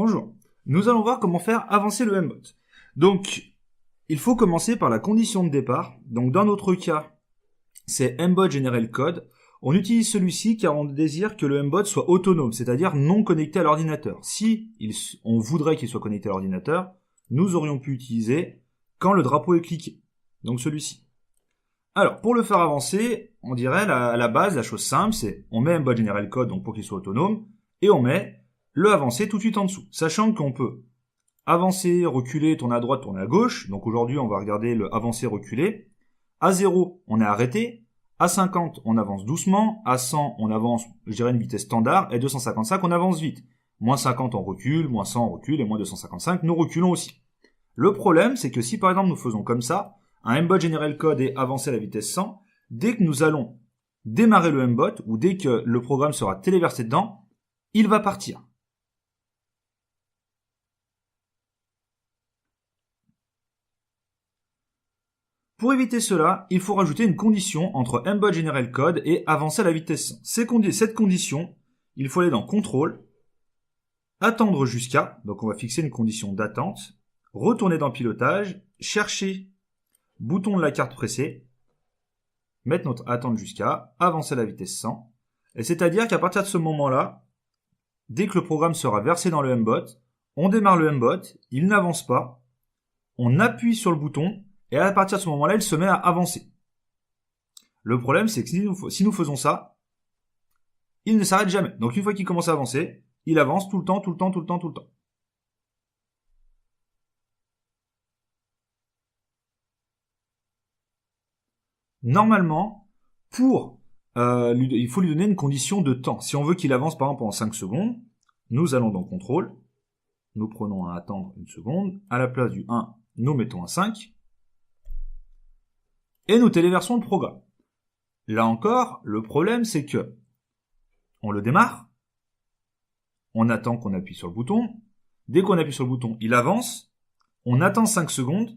Bonjour. Nous allons voir comment faire avancer le mbot. Donc, il faut commencer par la condition de départ. Donc, dans notre cas, c'est mbot generate code. On utilise celui-ci car on désire que le mbot soit autonome, c'est-à-dire non connecté à l'ordinateur. Si on voudrait qu'il soit connecté à l'ordinateur, nous aurions pu utiliser quand le drapeau est cliqué. Donc celui-ci. Alors, pour le faire avancer, on dirait à la base, la chose simple, c'est on met mbot generate code donc pour qu'il soit autonome, et on met le avancer tout de suite en dessous, sachant qu'on peut avancer, reculer, tourner à droite, tourner à gauche. Donc aujourd'hui, on va regarder le avancer, reculer. À 0, on est arrêté. À 50, on avance doucement. À 100, on avance, je dirais, une vitesse standard. Et 255, on avance vite. Moins 50, on recule. Moins 100, on recule. Et moins 255, nous reculons aussi. Le problème, c'est que si par exemple nous faisons comme ça, un mbot generate code est avancé à la vitesse 100, dès que nous allons démarrer le mbot, ou dès que le programme sera téléversé dedans, il va partir. Pour éviter cela, il faut rajouter une condition entre mbot generate code et avancer à la vitesse 100. Cette condition, il faut aller dans contrôle, attendre jusqu'à, donc on va fixer une condition d'attente, retourner dans pilotage, chercher bouton de la carte pressée, mettre notre attente jusqu'à, avancer à la vitesse 100, et c'est-à-dire qu'à partir de ce moment-là, dès que le programme sera versé dans le mbot, on démarre le mbot, il n'avance pas, on appuie sur le bouton, et à partir de ce moment-là, il se met à avancer. Le problème, c'est que si nous faisons ça, il ne s'arrête jamais. Donc une fois qu'il commence à avancer, il avance tout le temps. Normalement, il faut lui donner une condition de temps. Si on veut qu'il avance par exemple pendant 5 secondes, nous allons dans contrôle, nous prenons à attendre une seconde, à la place du 1, nous mettons un 5, et nous téléversons le programme. Là encore, le problème c'est que on le démarre, on attend qu'on appuie sur le bouton, dès qu'on appuie sur le bouton, il avance, on attend 5 secondes,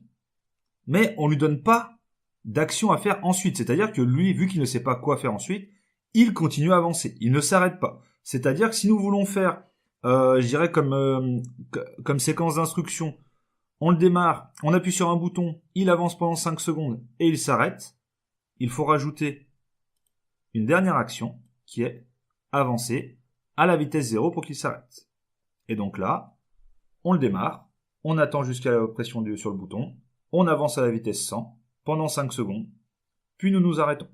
mais on lui donne pas d'action à faire ensuite. C'est-à-dire que lui, vu qu'il ne sait pas quoi faire ensuite, il continue à avancer, il ne s'arrête pas. C'est-à-dire que si nous voulons faire, je dirais comme séquence d'instruction, on le démarre, on appuie sur un bouton, il avance pendant 5 secondes et il s'arrête. Il faut rajouter une dernière action qui est avancer à la vitesse 0 pour qu'il s'arrête. Et donc là, on le démarre, on attend jusqu'à la pression sur le bouton, on avance à la vitesse 100 pendant 5 secondes, puis nous nous arrêtons.